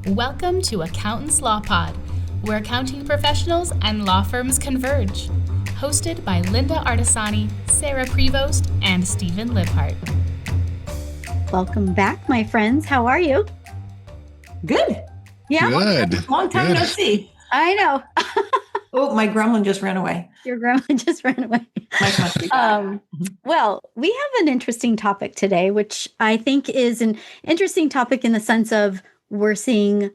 Welcome to Accountants Law Pod, where accounting professionals and law firms converge. Hosted by Lynda Artesani, Sarah Prevost, and Steve Libhart. Welcome back, my friends. How are you? Good. Yeah. Good. Long time no see. I know. Oh, my gremlin just ran away. Your grandma just ran away. Mike must be back. Well, we have an interesting topic today, which I think is an interesting topic in the sense of we're seeing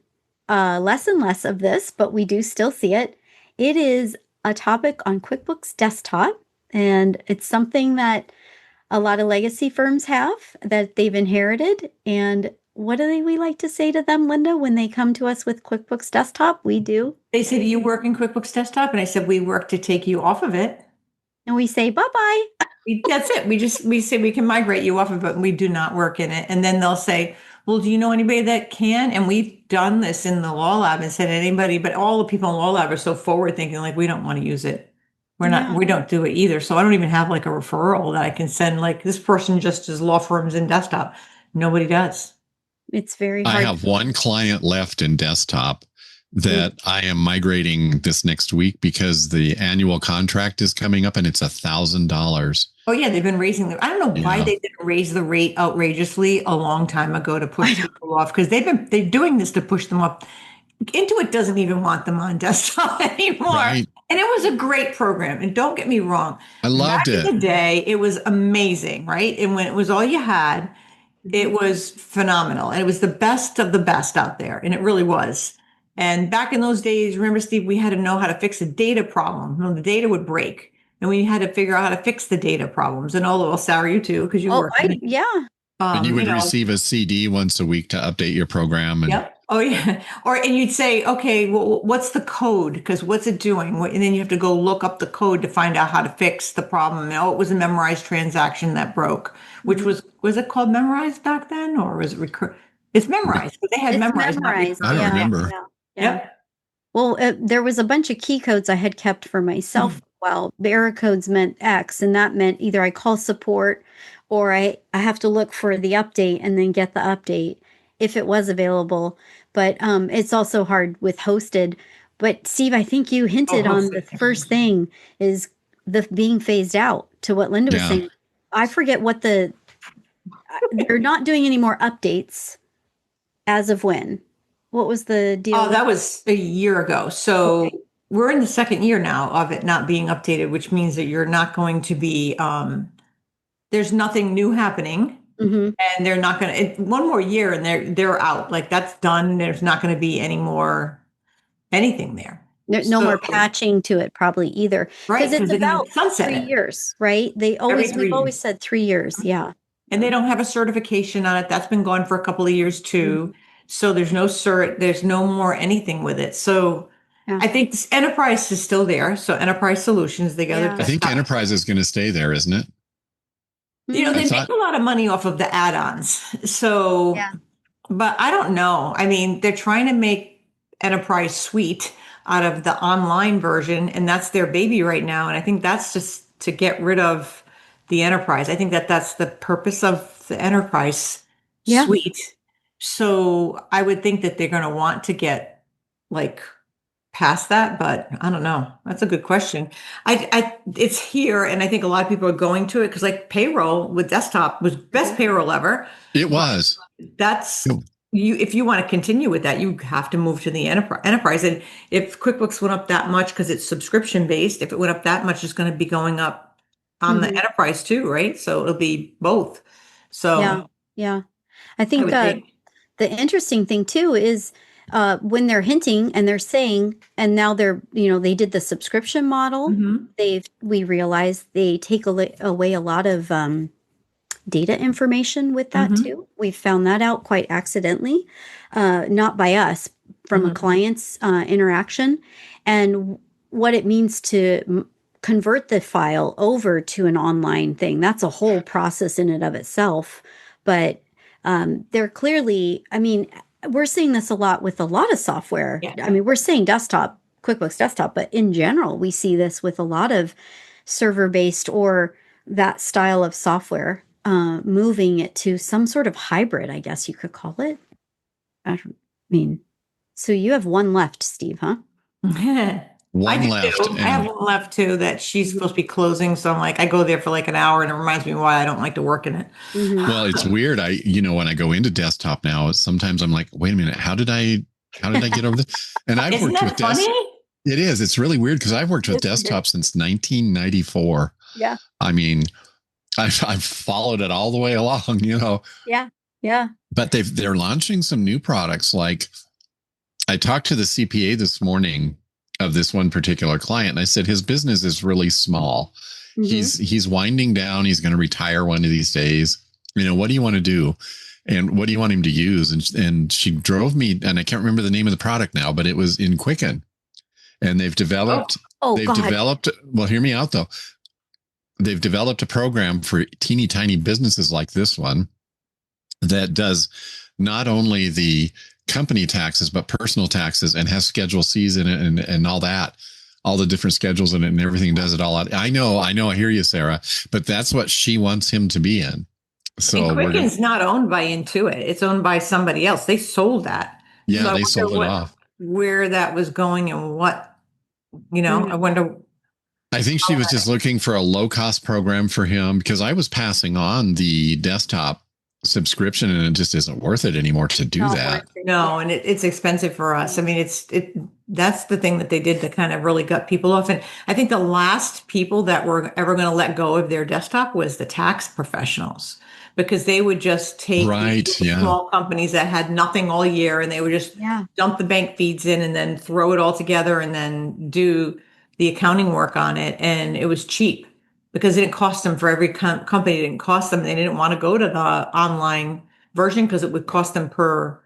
less and less of this, but we do still see it. It is a topic on QuickBooks Desktop, and it's something that a lot of legacy firms have that they've inherited. And what do we like to say to them, Lynda, when they come to us with QuickBooks Desktop? We do. They said, "You work in QuickBooks Desktop?" And I said, "We work to take you off of it." And we say, bye-bye. That's it. We say we can migrate you off of it, and we do not work in it. And then they'll say, "Well, do you know anybody that can?" And we've done this in the law lab and said anybody, but all the people in the law lab are so forward thinking, like, we don't want to use it. We don't do it either. So I don't even have like a referral that I can send, like, this person just does law firms in Desktop. Nobody does. It's very hard. I have one client left in Desktop that I am migrating this next week because the annual contract is coming up and it's $1,000. Oh yeah, they've been raising I don't know why they didn't raise the rate outrageously a long time ago to push people off, because they're doing this to push them up. Intuit doesn't even want them on Desktop anymore. Right. And it was a great program. And don't get me wrong. I loved it. Back in the day, it was amazing, right? And when it was all you had, it was phenomenal. And it was the best of the best out there. And it really was. And back in those days, remember, Steve, we had to know how to fix a data problem. The data would break. And we had to figure out how to fix the data problems. And well, Sarah, you too, because you work. Yeah. And you would receive a CD once a week to update your program. And Yep. Oh, yeah. And you'd say, okay, well, what's the code? Because what's it doing? And then you have to go look up the code to find out how to fix the problem. And, it was a memorized transaction that broke, which was it called memorized back then? Or was it It's memorized, but they had memorized. I don't remember. Yeah. Yep. Well, there was a bunch of key codes I had kept for myself. Well, error codes meant X, and that meant either I call support or I have to look for the update and then get the update if it was available. But it's also hard with hosted. But Steve, I think you hinted on the first thing is the being phased out to what Lynda was saying. I forget what they're not doing any more updates as of when. What was the deal? Oh, that was a year ago. So we're in the second year now of it not being updated, which means that you're not going to be, there's nothing new happening. And they're not going to, one more year and they're out. Like, that's done. There's not going to be any more anything there. No more patching to it probably either. Right. Because it's about 3 years, right? We've always said 3 years. Yeah. And they don't have a certification on it. That's been gone for a couple of years too. So there's no cert, there's no more anything with it. So I think this enterprise is still there. So enterprise solutions, they got I think enterprise is going to stay there, isn't it? They make a lot of money off of the add-ons. So, but I don't know. I mean, they're trying to make Enterprise Suite out of the online version, and that's their baby right now. And I think that's just to get rid of the Enterprise. I think that's the purpose of the Enterprise Suite. So I would think that they're going to want to get like past that, but I don't know. That's a good question. It's here, and I think a lot of people are going to it because, like, payroll with Desktop was best payroll ever. It was. That's you. If you want to continue with that, you have to move to the enterprise. And if QuickBooks went up that much because it's subscription based, if it went up that much, it's going to be going up on the enterprise too, right? So it'll be both. So I think the interesting thing too is. When they're hinting and they're saying, and now they're, they did the subscription model. We realize they take away a lot of data information with that too. We found that out quite accidentally, not by us, from a client's interaction, and what it means to convert the file over to an online thing. That's a whole process in and of itself. But they're clearly, we're seeing this a lot with a lot of software. I mean, we're saying desktop, QuickBooks Desktop, but in general, we see this with a lot of server-based or that style of software, moving it to some sort of hybrid, I guess you could call it. So you have one left, Steve, huh? One left. I have one left too that she's supposed to be closing. So I'm like, I go there for like an hour and it reminds me why I don't like to work in it. Well, it's weird. When I go into desktop now, sometimes I'm like, wait a minute, how did I get over this? And I've Isn't worked that with funny? It is. It's really weird because I've worked with desktop since 1994. Yeah. I mean, I've followed it all the way along, Yeah. Yeah. But they're launching some new products. Like I talked to the CPA this morning of this one particular client, and I said his business is really small. He's winding down. He's going to retire one of these days. What do you want to do? And what do you want him to use? And she drove me, and I can't remember the name of the product now, but it was in Quicken. And they've developed, well, hear me out though. They've developed a program for teeny tiny businesses like this one that does not only the company taxes, but personal taxes, and has Schedule C's in it and all that, all the different schedules in it and everything, does it all out. I know. I hear you, Sarah, but that's what she wants him to be in. So Quicken's not owned by Intuit. It's owned by somebody else. They sold that. Yeah, so they sold it off. Where that was going and what, I wonder. I think she was just looking for a low cost program for him, because I was passing on the desktop subscription and it just isn't worth it anymore to do that. No, and it's expensive for us. I mean, that's the thing that they did to kind of really gut people off. And I think the last people that were ever going to let go of their desktop was the tax professionals, because they would just take small companies that had nothing all year, and they would just dump the bank feeds in and then throw it all together and then do the accounting work on it. And it was cheap because it didn't cost them, for every company, it didn't cost them. They didn't want to go to the online version because it would cost them per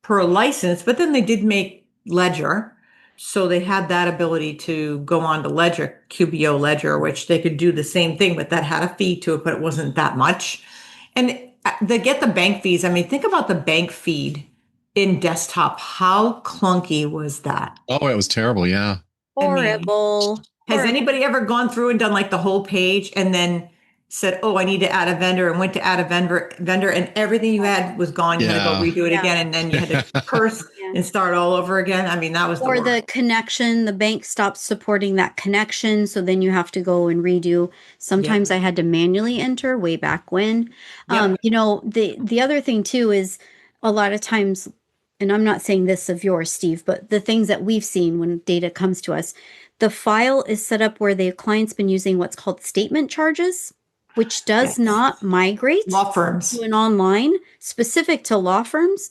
license. But then they did make Ledger. So they had that ability to go on to Ledger, QBO Ledger, which they could do the same thing, but that had a fee to it, but it wasn't that much. And they get the bank fees. I mean, think about the bank feed in desktop. How clunky was that? Oh, it was terrible. Yeah. Horrible. Has anybody ever gone through and done like the whole page and then said, oh, I need to add a vendor, and went to add a vendor and everything you had was gone. You had to go redo it again. And then you had to curse and start all over again. I mean, that was the connection, the bank stopped supporting that connection. So then you have to go and redo. Sometimes I had to manually enter way back when. The other thing too is a lot of times, and I'm not saying this of yours, Steve, but the things that we've seen when data comes to us, the file is set up where the client's been using what's called statement charges, which does not migrate law firms to an online, specific to law firms.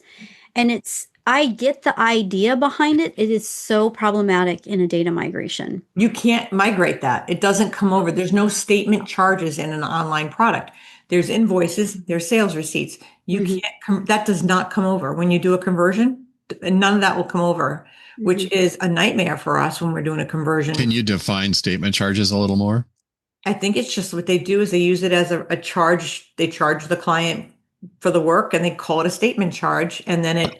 And I get the idea behind it. It is so problematic in a data migration. You can't migrate that. It doesn't come over. There's no statement charges in an online product. There's invoices, there's sales receipts. You can't, that does not come over. When you do a conversion, none of that will come over, which is a nightmare for us when we're doing a conversion. Can you define statement charges a little more? I think it's just what they do is they use it as a charge. They charge the client for the work and they call it a statement charge. And then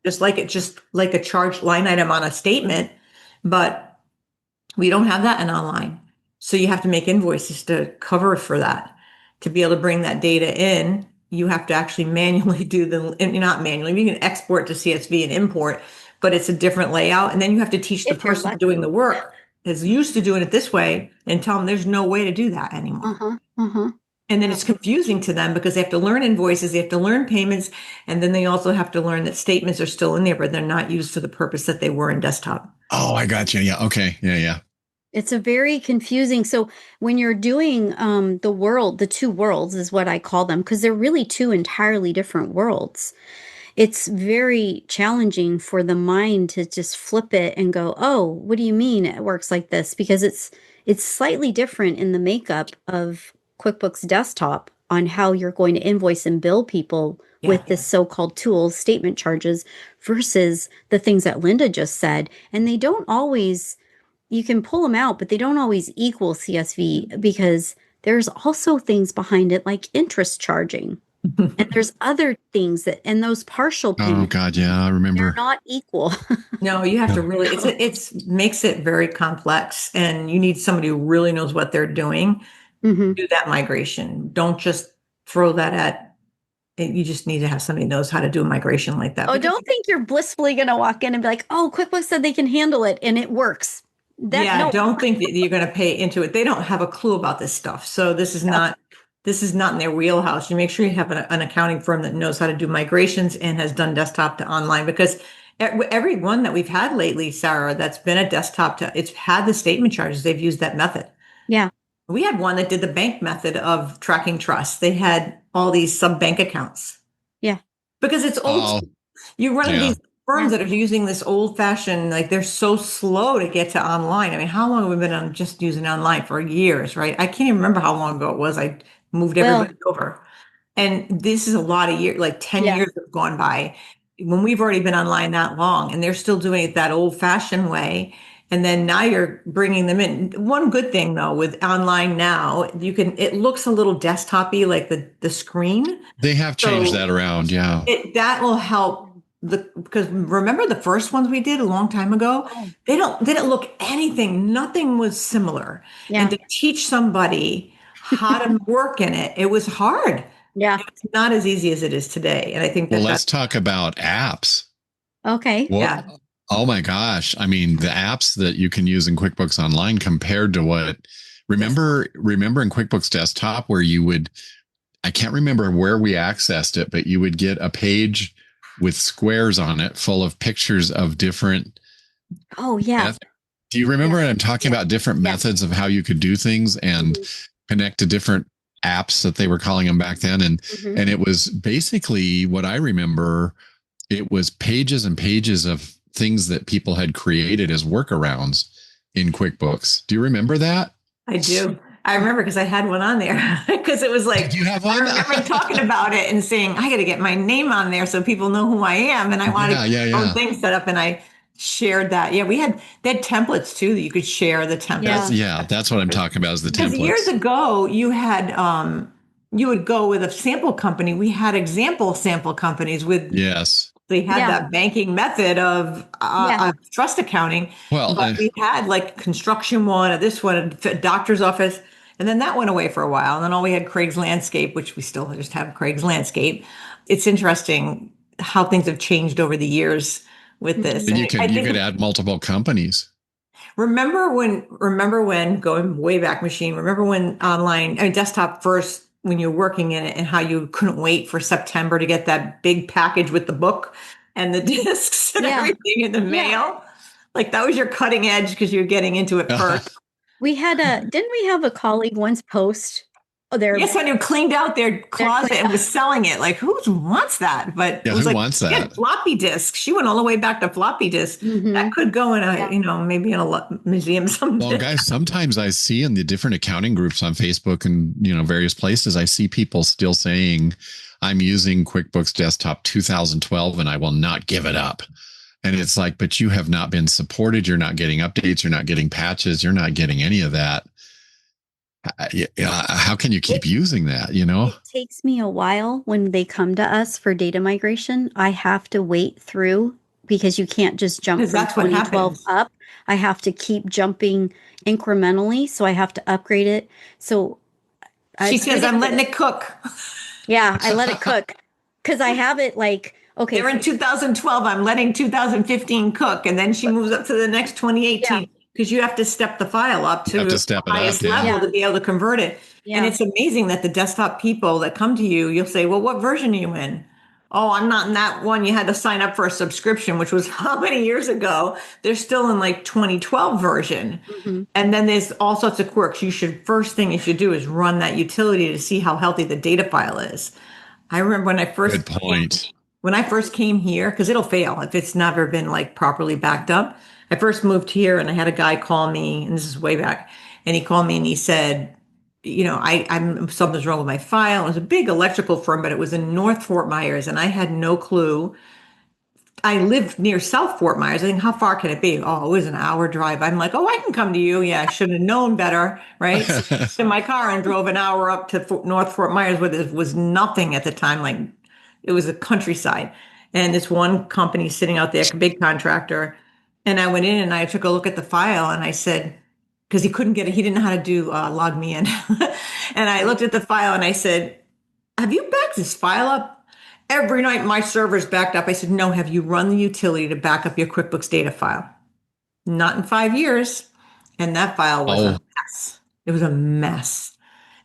just like a charge line item on a statement, but we don't have that in online. So you have to make invoices to cover for that. To be able to bring that data in, you have to actually manually not manually, you can export to CSV and import, but it's a different layout. And then you have to teach the person doing the work is used to doing it this way and tell them there's no way to do that anymore. And then it's confusing to them because they have to learn invoices, they have to learn payments, and then they also have to learn that statements are still in there, but they're not used for the purpose that they were in desktop. Oh, I got you. Yeah. Okay. Yeah. It's a very confusing. So when you're doing the two worlds is what I call them, because they're really two entirely different worlds. It's very challenging for the mind to just flip it and go, oh, what do you mean it works like this? Because it's slightly different in the makeup of QuickBooks Desktop on how you're going to invoice and bill people with this so-called tool, statement charges, versus the things that Lynda just said. And they don't always, you can pull them out, but they don't always equal CSV because there's also things behind it like interest charging. And there's other things and those partial payments. Oh God, yeah, I remember. They're not equal. No, you have to really, it makes it very complex, and you need somebody who really knows what they're doing to do that migration. Don't just throw that at You just need to have somebody who knows how to do a migration like that. Oh, don't think you're blissfully going to walk in and be like, oh, QuickBooks said they can handle it and it works. Don't think that you're going to pay into it. They don't have a clue about this stuff. So this is not in their wheelhouse. You make sure you have an accounting firm that knows how to do migrations and has done desktop to online, because every one that we've had lately, Sarah, that's been a desktop to, it's had the statement charges. They've used that method. Yeah. We had one that did the bank method of tracking trusts. They had all these sub bank accounts. Yeah. Because it's old. You run these firms that are using this old fashioned, like they're so slow to get to online. I mean, how long have we been on just using online? For years, right? I can't even remember how long ago it was. I moved everybody over. And this is a lot of years, like 10 years have gone by when we've already been online that long, and they're still doing it that old fashioned way. And then now you're bringing them in. One good thing though, with online now, it looks a little desktop-y, like the screen. They have changed that around. Yeah. That will help because remember the first ones we did a long time ago, they didn't look anything. Nothing was similar. Yeah. And to teach somebody how to work in it, it was hard. Yeah. It's not as easy as it is today. And I think let's talk about apps. Okay. Well, yeah. Oh my gosh. I mean, the apps that you can use in QuickBooks Online compared to remember in QuickBooks Desktop where I can't remember where we accessed it, but you would get a page with squares on it full of pictures of different. Oh yeah. Do you remember I'm talking about different methods of how you could do things and connect to different apps that they were calling them back then? And it was basically what I remember. It was pages and pages of things that people had created as workarounds in QuickBooks. Do you remember that? I do. I remember because I had one on there because it was like, did you have one? I remember talking about it and saying, I got to get my name on there so people know who I am. And I wanted own things set up, and I shared that. Yeah, they had templates too that you could share the templates. Yeah, that's what I'm talking about, is the templates. Years ago, you had, you would go with a sample company. We had example sample companies with. Yes. They had that banking method of trust accounting. Well, but we had like construction one, or this one, a doctor's office. And then that went away for a while. And then all we had Craig's Landscape, which we still just have Craig's Landscape. It's interesting how things have changed over the years with this. And you could add multiple companies. Remember when going way back machine, remember when desktop first, when you're working in it, and how you couldn't wait for September to get that big package with the book and the discs and everything in the mail? Like that was your cutting edge because you're getting into it first. We had didn't we have a colleague once post yes, and who cleaned out their closet and was selling it. Like, who wants that? But it was who wants that? Floppy disk. She went all the way back to floppy disk. That could go in maybe in a museum someday. Well, guys, sometimes I see in the different accounting groups on Facebook and various places, I see people still saying, "I'm using QuickBooks Desktop 2012 and I will not give it up." And it's like, but you have not been supported. You're not getting updates. You're not getting patches. You're not getting any of that. How can you keep using that? It takes me a while when they come to us for data migration. I have to wait through because you can't just jump from 2012 up. I have to keep jumping incrementally. So I have to upgrade it. So she says, I'm letting it cook. Yeah, I let it cook because I have it like, okay. They're in 2012. I'm letting 2015 cook. And then she moves up to the next 2018. Yeah. Because you have to step the file up to the highest level to be able to convert it. Yeah. And it's amazing that the desktop people that come to you, you'll say, well, what version are you in? Oh, I'm not in that one. You had to sign up for a subscription, which was how many years ago? They're still in like 2012 version. And then there's all sorts of quirks. First thing you should do is run that utility to see how healthy the data file is. I remember when I first came here, because it'll fail if it's never been like properly backed up. I first moved here and I had a guy call me, and this is way back, and he called me and he said, I'm something's wrong with my file. It was a big electrical firm, but it was in North Fort Myers, and I had no clue. I lived near South Fort Myers. I think, how far can it be? Oh, it was an hour drive. I'm like, I can come to you. Yeah, I should have known better, right? So in my car and drove an hour up to North Fort Myers, where there was nothing at the time. Like it was a countryside, and this one company sitting out there, a big contractor. And I went in and I took a look at the file and I said, because he couldn't get it, he didn't know how to do log me in. And I looked at the file and I said, have you backed this file up? every night my server's backed up. I said, no, have you run the utility to back up your QuickBooks data file? Not in 5 years. And that file was a mess. It was a mess.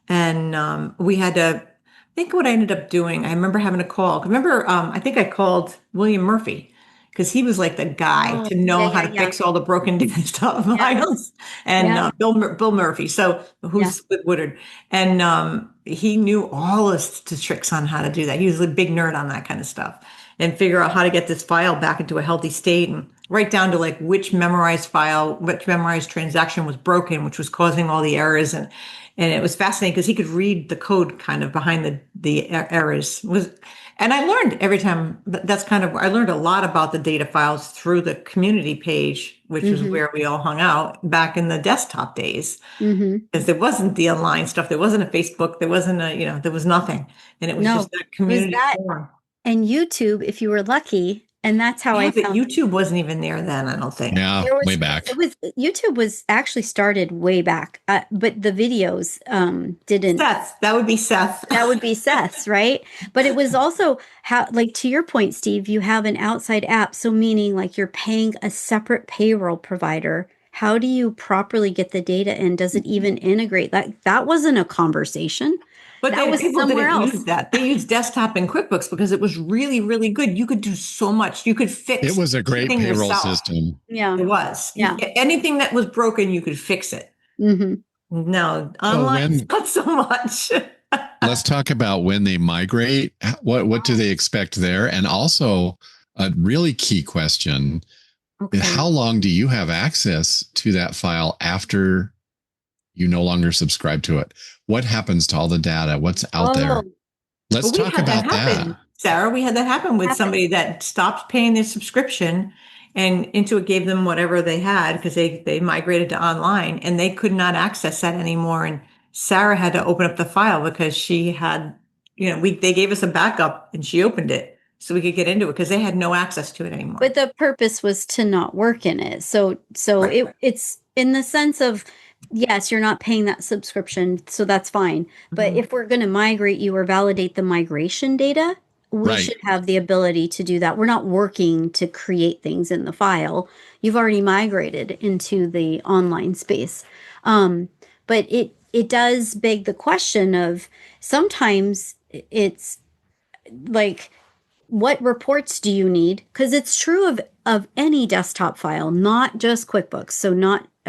And we had to, I think what I ended up doing, I remember having a call. Remember, I think I called William Murphy because he was like the guy to know how to fix all the broken desktop files. And Bill Murphy, so who's with Woodard. And he knew all the tricks on how to do that. He was a big nerd on that kind of stuff and figure out how to get this file back into a healthy state and right down to like which memorized transaction was broken, which was causing all the errors. And it was fascinating because he could read the code kind of behind the errors. And I learned every time, I learned a lot about the data files through the community page, which is where we all hung out back in the desktop days. Because there wasn't the online stuff. There wasn't a Facebook. There wasn't there was nothing. And it was just that community forum. And YouTube, if you were lucky. And that's how I found YouTube wasn't even there then, I don't think. Yeah, way back. YouTube was actually started way back, but the videos didn't. That would be Seth. That would be Seth's, right? But it was also like to your point, Steve, you have an outside app. So meaning like you're paying a separate payroll provider. How do you properly get the data in? Does it even integrate? That wasn't a conversation. But people didn't use that. They used Desktop and QuickBooks because it was really, really good. You could do so much. You could fix it. It was a great payroll system. Yeah. It was. Yeah. Anything that was broken, you could fix it. No, online, not so much. Let's talk about when they migrate. What do they expect there? And also a really key question. Okay. How long do you have access to that file after you no longer subscribe to it? What happens to all the data? What's out there? Let's talk about that. Sarah, we had that happen with somebody that stopped paying their subscription and Intuit gave them whatever they had because they migrated to online and they could not access that anymore. And Sarah had to open up the file because she had, they gave us a backup and she opened it so we could get into it because they had no access to it anymore. But the purpose was to not work in it. So it's in the sense of, yes, you're not paying that subscription, so that's fine. But if we're going to migrate you or validate the migration data, we should have the ability to do that. We're not working to create things in the file. You've already migrated into the online space. But it does beg the question of sometimes it's like, what reports do you need? Because it's true of any desktop file, not just QuickBooks. So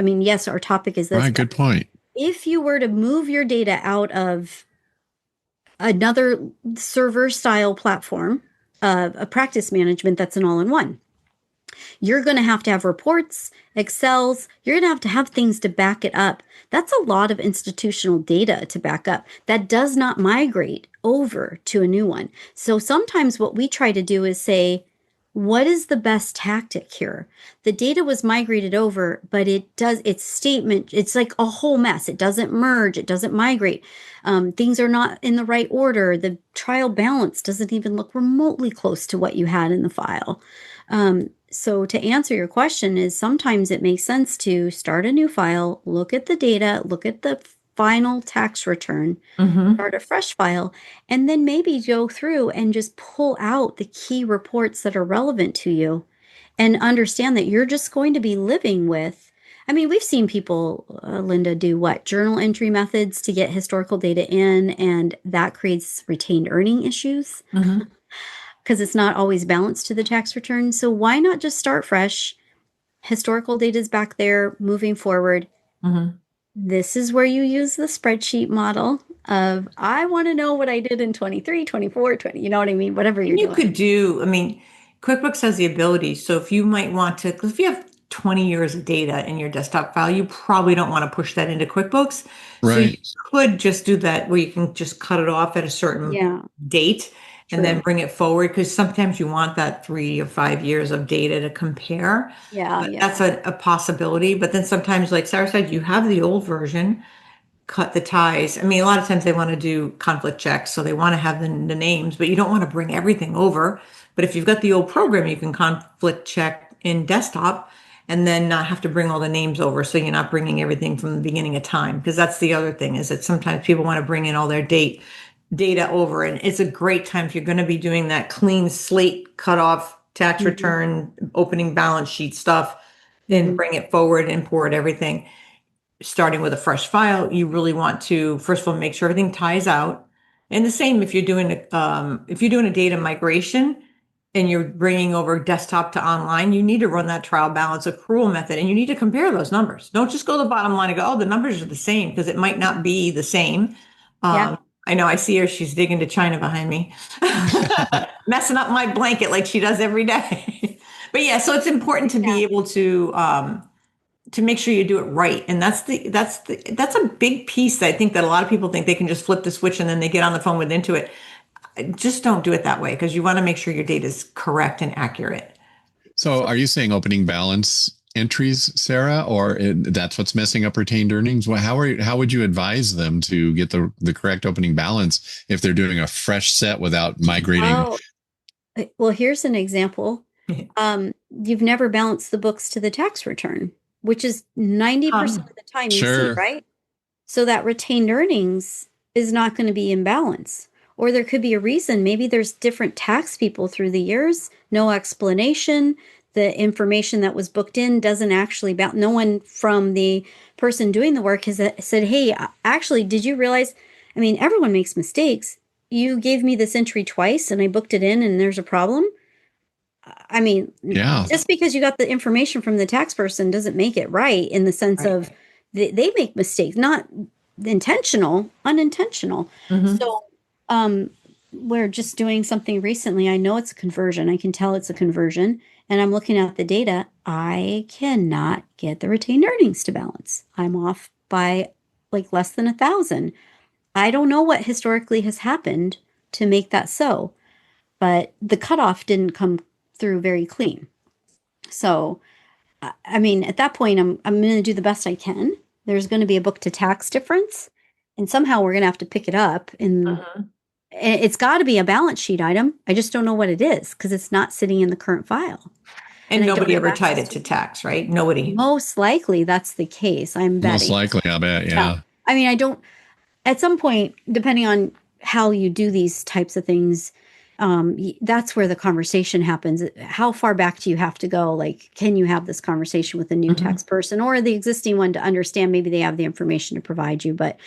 yes, our topic is this. Right, good point. If you were to move your data out of another server style platform, a practice management that's an all-in-one, you're going to have reports, Excels. You're going to have things to back it up. That's a lot of institutional data to back up. That does not migrate over to a new one. So sometimes what we try to do is say, what is the best tactic here? The data was migrated over, but it's like a whole mess. It doesn't merge. It doesn't migrate. Things are not in the right order. The trial balance doesn't even look remotely close to what you had in the file. So to answer your question is sometimes it makes sense to start a new file, look at the data, look at the final tax return, start a fresh file, and then maybe go through and just pull out the key reports that are relevant to you and understand that you're just going to be living with. We've seen people, Lynda, do journal entry methods to get historical data in, and that creates retained earning issues because it's not always balanced to the tax return. So why not just start fresh? Historical data is back there moving forward. This is where you use the spreadsheet model of, I want to know what I did in 23, 24, 20, you know what I mean? Whatever you're doing. You could do, QuickBooks has the ability. So if you might want to, because if you have 20 years of data in your desktop file, you probably don't want to push that into QuickBooks. Right. So you could just do that where you can just cut it off at a certain date and then bring it forward. Because sometimes you want that 3 or 5 years of data to compare. That's a possibility. But then sometimes, like Sarah said, you have the old version, cut the ties. A lot of times they want to do conflict checks. So they want to have the names, but you don't want to bring everything over. But if you've got the old program, you can conflict check in desktop and then not have to bring all the names over. So you're not bringing everything from the beginning of time. Because that's the other thing is that sometimes people want to bring in all their date data over. And it's a great time if you're going to be doing that clean slate cutoff, tax return, opening balance sheet stuff, then bring it forward, import everything. Starting with a fresh file, you really want to, first of all, make sure everything ties out. And the same if you're doing a data migration and you're bringing over desktop to online, you need to run that trial balance accrual method, and you need to compare those numbers. Don't just go to the bottom line and go, oh, the numbers are the same, because it might not be the same. I know, I see her, she's digging to China behind me, messing up my blanket like she does every day. But yeah, so it's important to be able to make sure you do it right. And that's a big piece that I think that a lot of people think they can just flip the switch and then they get on the phone with Intuit. Just don't do it that way, because you want to make sure your data is correct and accurate. So are you saying opening balance entries, Sarah, or that's what's messing up retained earnings? Well, how would you advise them to get the correct opening balance if they're doing a fresh set without migrating? Oh, well, here's an example. You've never balanced the books to the tax return, which is 90% of the time you see, right? So that retained earnings is not going to be in balance. Or there could be a reason. Maybe there's different tax people through the years, no explanation. The information that was booked in doesn't actually no one from the person doing the work has said, hey, actually, did you realize, I mean, everyone makes mistakes. You gave me this entry twice and I booked it in and there's a problem. I mean, just because you got the information from the tax person doesn't make it right, in the sense of they make mistakes, not intentional, unintentional. So we're just doing something recently. I know it's a conversion. I can tell it's a conversion. And I'm looking at the data. I cannot get the retained earnings to balance. I'm off by like less than 1,000. I don't know what historically has happened to make that so, but the cutoff didn't come through very clean. So, I mean, at that point, I'm going to do the best I can. There's going to be a book to tax difference, and somehow we're going to have to pick it up. And it's got to be a balance sheet item. I just don't know what it is, because it's not sitting in the current file. And nobody ever tied it to tax, right? Nobody. Most likely that's the case. I'm betting. Most likely, I bet, yeah. I mean, I don't, at some point, depending on how you do these types of things, that's where the conversation happens. How far back do you have to go? Like, can you have this conversation with a new tax person or the existing one to understand maybe they have the information to provide you? But,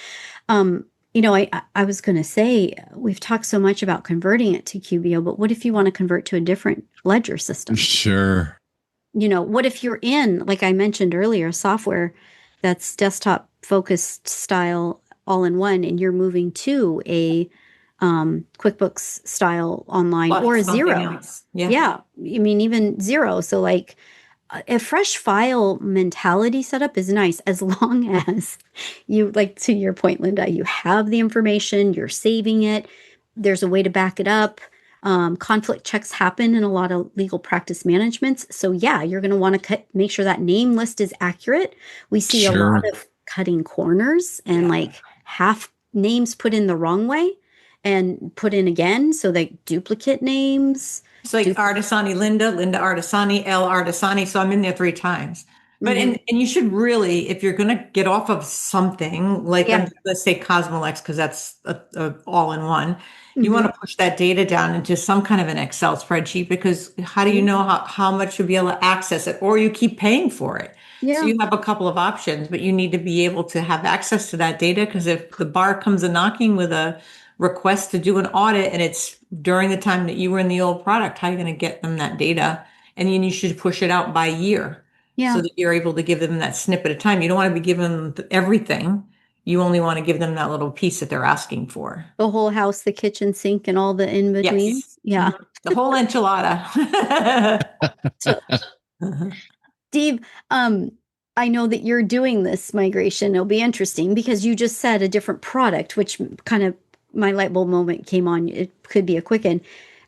you know, I was going to say, we've talked so much about converting it to QBO, but what if you want to convert to a different ledger system? Sure. You know, what if you're in, like I mentioned earlier, software that's desktop focused style all in one, and you're moving to a QuickBooks style online or a Xero. Yeah. I mean, even Xero. So like a fresh file mentality setup is nice, as long as you, like, to your point, Lynda, you have the information, you're saving it. There's a way to back it up. Conflict checks happen in a lot of legal practice managements. So yeah, you're going to want to make sure that name list is accurate. We see a lot of cutting corners and like half names put in the wrong way and put in again. So like duplicate names. It's like Artesani, Lynda Artesani, L Artesani. So I'm in there 3 times. But and you should really, if you're going to get off of something like, let's say Cosmolex, because that's a all-in-one, you want to push that data down into some kind of an Excel spreadsheet, because how do you know how much you'll be able to access it, or you keep paying for it? So you have a couple of options, but you need to be able to have access to that data, because if the bar comes a knocking with a request to do an audit and it's during the time that you were in the old product, how are you going to get them that data? And then you should push it out by year. So that you're able to give them that snippet of time. You don't want to be giving them everything. You only want to give them that little piece that they're asking for. The whole house, the kitchen sink, and all the in-betweens. Yes. The whole enchilada. Steve, I know that you're doing this migration. It'll be interesting because you just said a different product, which kind of my light bulb moment came on. It could be a quicken.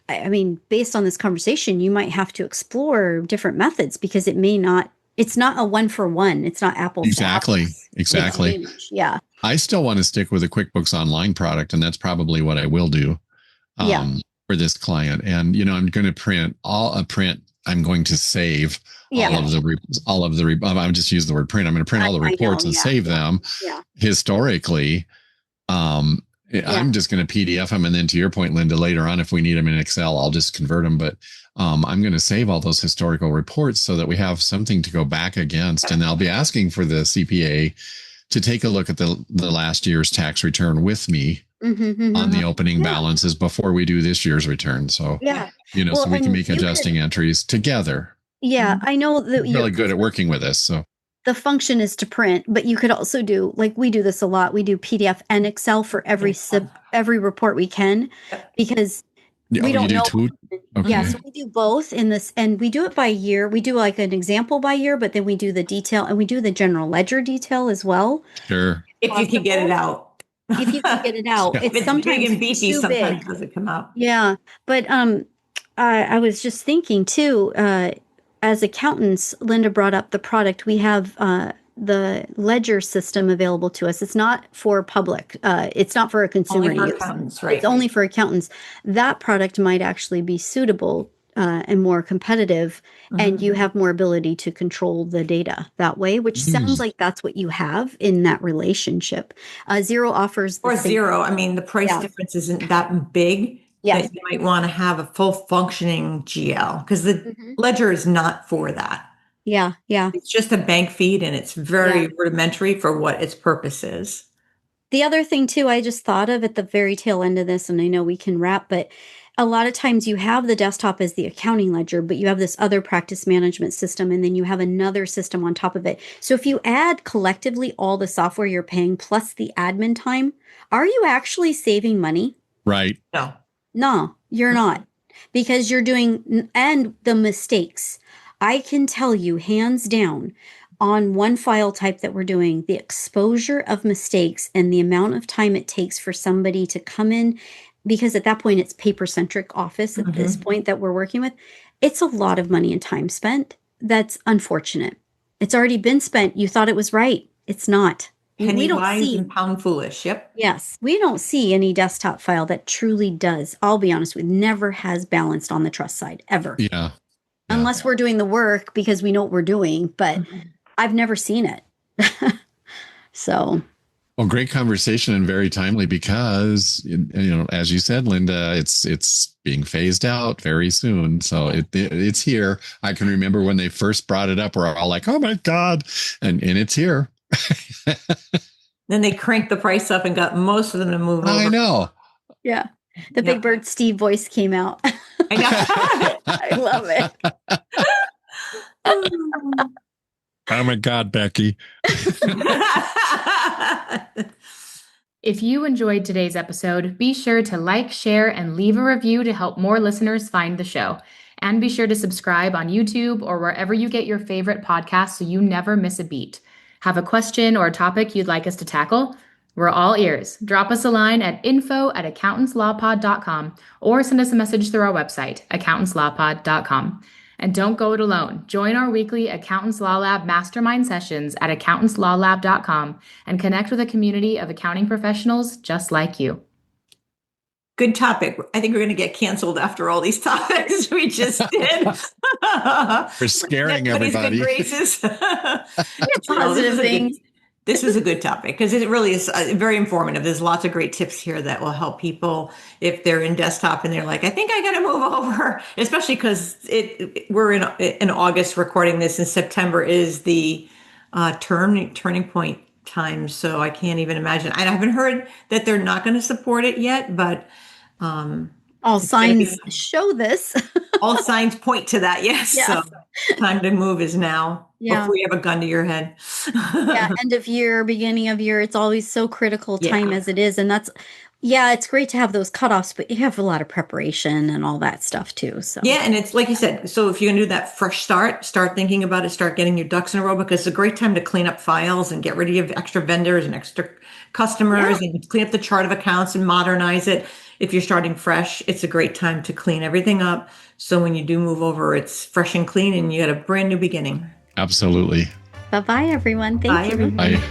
I mean, based on this conversation, you might have to explore different methods, because it may not, it's not a 1-for-1. It's not apples to apples. Exactly. Yeah. I still want to stick with a QuickBooks Online product, and that's probably what I will do for this client. And, you know, I'm going to I'm going to save all of the, I'll just use the word print. I'm going to print all the reports and save them historically. I'm just going to PDF them. And then to your point, Lynda, later on, if we need them in Excel, I'll just convert them. But I'm going to save all those historical reports so that we have something to go back against. And I'll be asking for the CPA to take a look at the last year's tax return with me on the opening balances before we do this year's return. So, so we can make adjusting entries together. Yeah, I know that you're really good at working with us. So the function is to print, but you could also do, like we do this a lot. We do PDF and Excel for every report we can, because we don't know. Okay. Yeah, so we do both in this, and we do it by year. We do like an example by year, but then we do the detail, and we do the general ledger detail as well. Sure. If you can get it out. If you can get it out. It's sometimes big and beefy, sometimes big. doesn't come out. Yeah, but I was just thinking too, as accountants, Lynda brought up the product. We have the ledger system available to us. It's not for public. It's not for a consumer only for use. Accountants, right? It's only for accountants. That product might actually be suitable and more competitive, and you have more ability to control the data that way, which sounds like that's what you have in that relationship. Xero offers Xero. I mean, the price difference isn't that big. That you might want to have a full functioning GL, because the ledger is not for that. Yeah. It's just a bank feed, and it's very rudimentary for what its purpose is. The other thing too, I just thought of at the very tail end of this, and I know we can wrap, but a lot of times you have the desktop as the accounting ledger, but you have this other practice management system, and then you have another system on top of it. So if you add collectively all the software you're paying plus the admin time, are you actually saving money? Right. No, you're not, because you're doing, and the mistakes. I can tell you hands down on one file type that we're doing, the exposure of mistakes and the amount of time it takes for somebody to come in, because at that point it's paper-centric office at this point that we're working with. It's a lot of money and time spent. That's unfortunate. It's already been spent. You thought it was right. It's not. Penny wise and pound foolish. Yep. Yes. We don't see any desktop file that truly does. I'll be honest with you, never has balanced on the trust side ever. Yeah. Unless we're doing the work because we know what we're doing, but I've never seen it. So. Well, great conversation and very timely, because, as you said, Lynda, it's being phased out very soon. So it's here. I can remember when they first brought it up, we're all like, oh my God. And it's here. Then they cranked the price up and got most of them to move over. I know. Yeah. The Big Bird Steve voice came out. I know. I love it. Oh my God, Becky. If you enjoyed today's episode, be sure to like, share, and leave a review to help more listeners find the show. And be sure to subscribe on YouTube or wherever you get your favorite podcasts so you never miss a beat. Have a question or a topic you'd like us to tackle? We're all ears. Drop us a line at info@accountantslawpod.com or send us a message through our website, accountantslawpod.com. And don't go it alone. Join our weekly Accountants Law Lab mastermind sessions at accountantslawlab.com and connect with a community of accounting professionals just like you. Good topic. I think we're going to get canceled after all these topics we just did. For scaring everybody. Positive things. This is a good topic because it really is very informative. There's lots of great tips here that will help people if they're in desktop and they're like, I think I got to move over, especially because we're in August recording this, and September is the turning point time. So I can't even imagine. I haven't heard that they're not going to support it yet, but all signs show this. All signs point to that. Yes. Yeah. So time to move is now. Yeah. Before you have a gun to your head. Yeah. End of year, beginning of year. It's always so critical time as it is. And it's great to have those cutoffs, but you have a lot of preparation and all that stuff too. So yeah. And it's like you said, so if you're going to do that fresh start thinking about it, start getting your ducks in a row, because it's a great time to clean up files and get rid of extra vendors and extra customers and clean up the chart of accounts and modernize it. If you're starting fresh, it's a great time to clean everything up. So when you do move over, it's fresh and clean and you got a brand new beginning. Absolutely. Bye-bye, everyone. Thank you. Everybody. Bye.